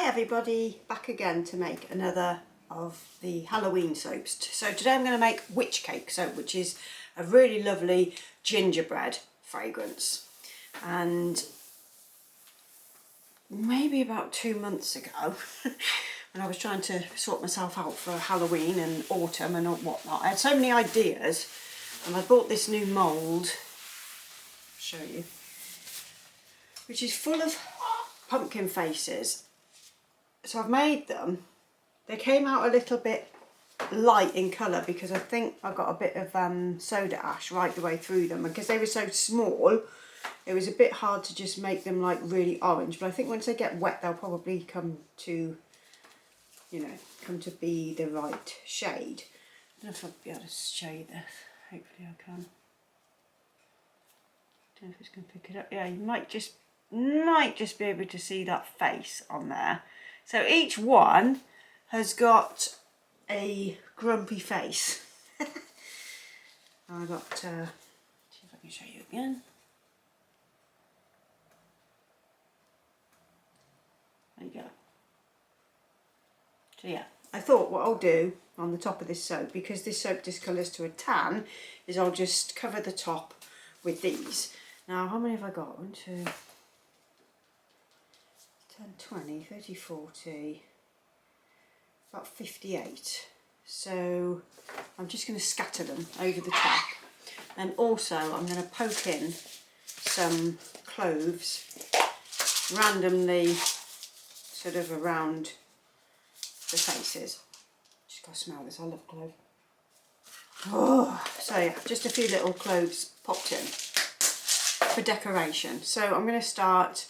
everybody, back again to make another of the Halloween soaps. So today I'm going to make witch cake soap, which is a really lovely gingerbread fragrance. And maybe about 2 months ago, when I was trying to sort myself out for Halloween and autumn and whatnot, I had so many ideas, and I bought this new mould, I'll show you, which is full of pumpkin faces. So I've made them. They came out a little bit light in colour because I think I got a bit of soda ash right the way through them, and because they were so small it was a bit hard to just make them like really orange, but I think once they get wet they'll probably come to, you know, come to be the right shade. I don't know if I'll be able to show you this. Hopefully I can. Don't know if it's going to pick it up. Yeah, you might just be able to see that face on there. So each one has got a grumpy face. I got, see if I can show you again. There you go. So yeah, I thought what I'll do on the top of this soap, because this soap discolours to a tan, is I'll just cover the top with these. Now, how many have I got? 1, 2, 10, 20, 30, 40, about 58. So I'm just going to scatter them over the top. And also I'm going to poke in some cloves randomly sort of around the faces. Just got to smell this, I love clove. Oh, so yeah, just a few little cloves popped in for decoration. So I'm going to start,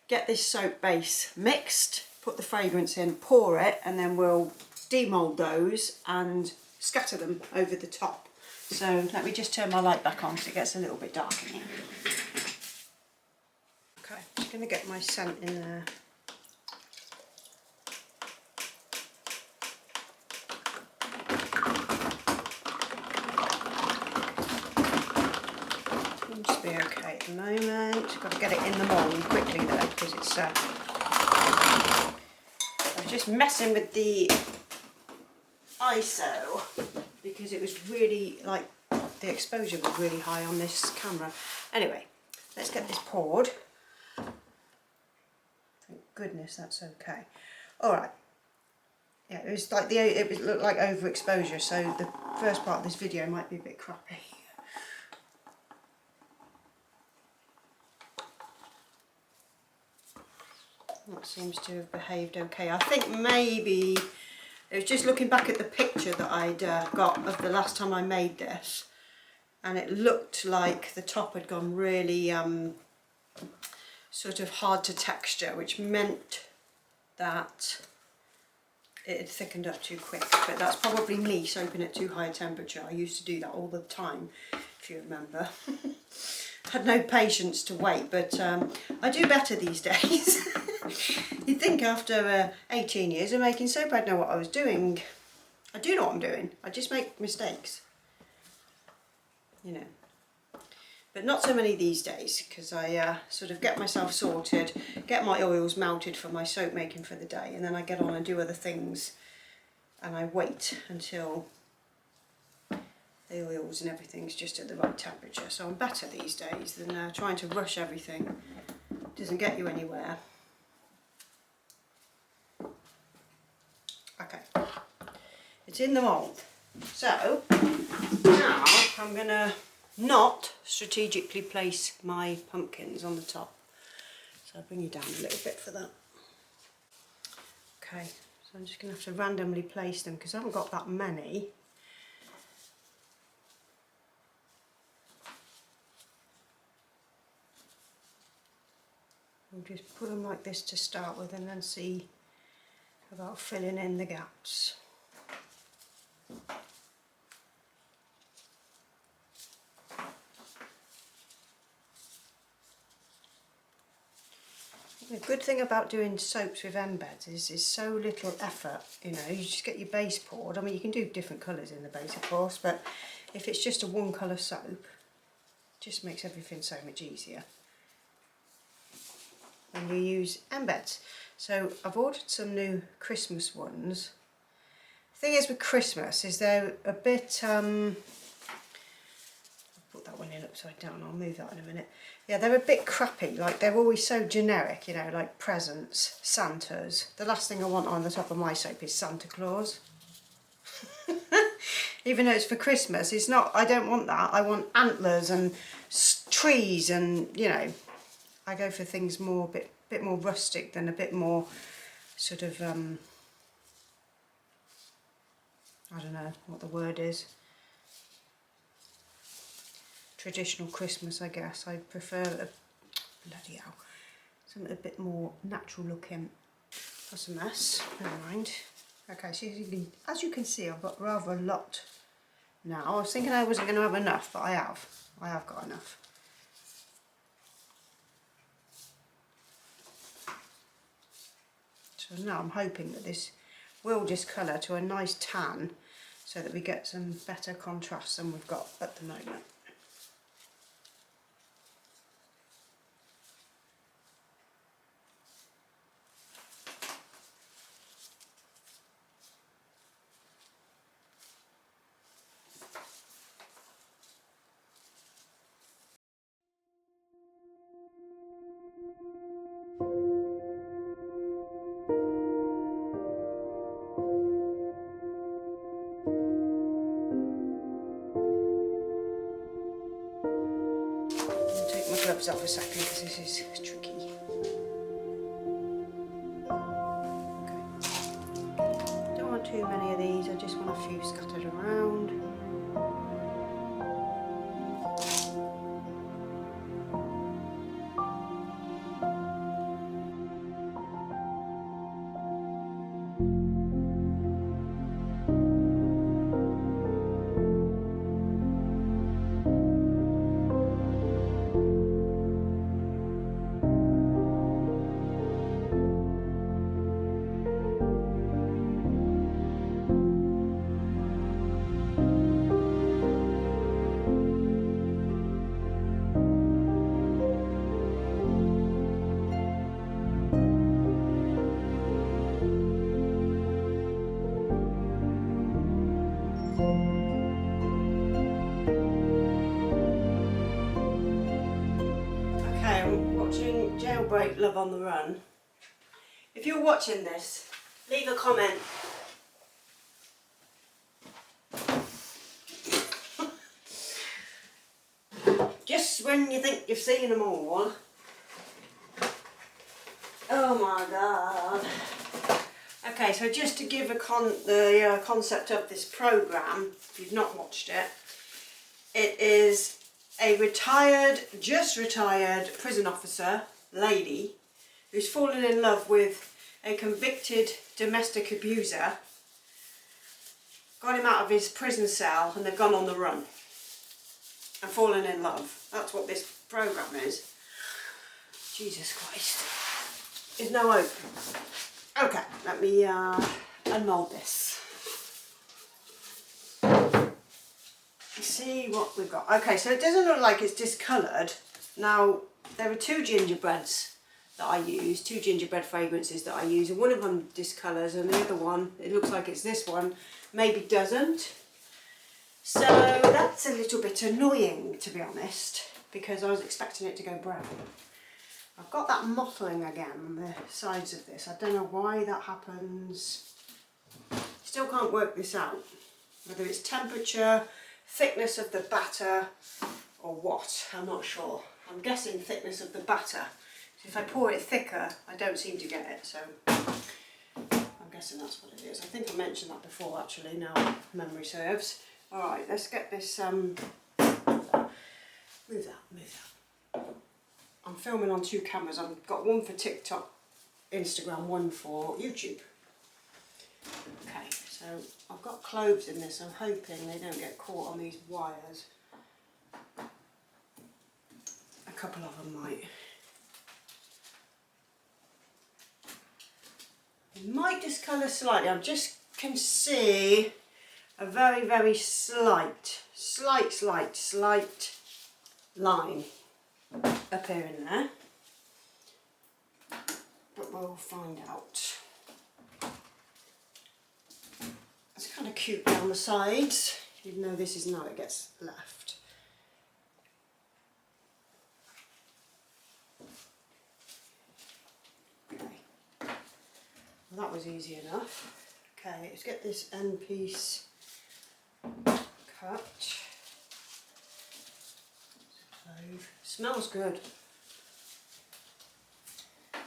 get this soap base mixed, put the fragrance in, pour it, and then we'll demould those and scatter them over the top. So let me just turn my light back on so it gets a little bit dark in here. Okay, I'm just going to get my scent in there. Seems to be okay at the moment. Got to get it in the mould quickly though, because it's I was just messing with the ISO because it was really, like, the exposure was really high on this camera. Anyway, let's get this poured. Thank goodness that's okay. Alright. Yeah, it was like it looked like overexposure, so the first part of this video might be a bit crappy. That seems to have behaved okay. I think maybe it was just looking back at the picture that I'd got of the last time I made this, and it looked like the top had gone really sort of hard to texture, which meant that it had thickened up too quick. But that's probably me soaping at too high a temperature. I used to do that all the time, if you remember. Had no patience to wait, but I do better these days. You'd think after 18 years of making soap I'd know what I was doing. I do know what I'm doing, I just make mistakes, you know. But not so many these days, because I sort of get myself sorted, get my oils melted for my soap making for the day, and then I get on and do other things, and I wait until the oils and everything's just at the right temperature. So I'm better these days than trying to rush everything. It doesn't get you anywhere. Okay, it's in the mould. So now I'm going to not strategically place my pumpkins on the top. So I'll bring you down a little bit for that. Okay, so I'm just going to have to randomly place them because I haven't got that many. We'll just put them like this to start with and then see about filling in the gaps. The good thing about doing soaps with embeds is so little effort, you know. You just get your base poured. I mean, you can do different colours in the base, of course, but if it's just a one colour soap, it just makes everything so much easier when you use embeds. So I've ordered some new Christmas ones. The thing is with Christmas is they're a bit, I'll put that one in upside down, I'll move that in a minute. Yeah, they're a bit crappy, like they're always so generic, you know, like presents, Santas. The last thing I want on the top of my soap is Santa Claus. Even though it's for Christmas, it's not, I don't want that. I want antlers and trees and, you know, I go for things more, bit more rustic than a bit more sort of, I don't know what the word is. Traditional Christmas, I guess. I prefer bloody hell, something a bit more natural looking. That's a mess, never mind. Okay, so as you can see, I've got rather a lot now. I was thinking I wasn't going to have enough, but I have got enough. So now I'm hoping that this will discolour to a nice tan so that we get some better contrast than we've got at the moment. Gloves off a second because this is tricky. Okay. Don't want too many of these, I just want a few scattered around. Jailbreak Love on the Run. If you're watching this, leave a comment. Just when you think you've seen them all. Oh my god. Okay, so just to give the concept of this programme, if you've not watched it, it is a just retired prison officer, lady, who's fallen in love with a convicted domestic abuser, got him out of his prison cell and they've gone on the run and fallen in love. That's what this programme is. Jesus Christ. There's no hope. Okay, let me unmould this. See what we've got. Okay, so it doesn't look like it's discoloured. Now, there are two gingerbreads that I use, two gingerbread fragrances that I use, and one of them discolours and the other one, it looks like it's this one, maybe doesn't. So that's a little bit annoying, to be honest, because I was expecting it to go brown. I've got that mottling again on the sides of this. I don't know why that happens. Still can't work this out, whether it's temperature, thickness of the batter, or what, I'm not sure. I'm guessing thickness of the batter. If I pour it thicker, I don't seem to get it, so I'm guessing that's what it is. I think I mentioned that before actually, now memory serves. Alright, let's get this, move that. I'm filming on two cameras. I've got one for TikTok, Instagram, one for YouTube. Okay, so I've got cloves in this. I'm hoping they don't get caught on these wires. A couple of them might. It might discolour slightly. I just can see a very, very slight line appearing there. but we'll find out. It's kind of cute down the sides, even though this is how it gets left. Okay, well, that was easy enough. Okay, let's get this end piece cut. Clove. Smells good.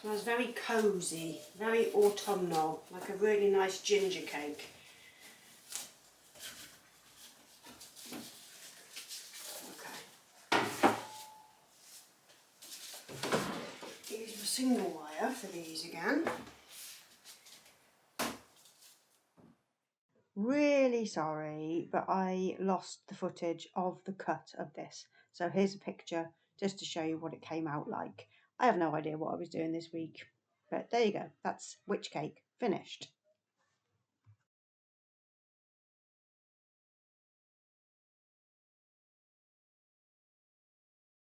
Smells very cosy, very autumnal, like a really nice ginger cake. Okay. Use a single wire for these again. Really sorry, but I lost the footage of the cut of this. So here's a picture just to show you what it came out like. I have no idea what I was doing this week, but there you go. That's witch cake finished.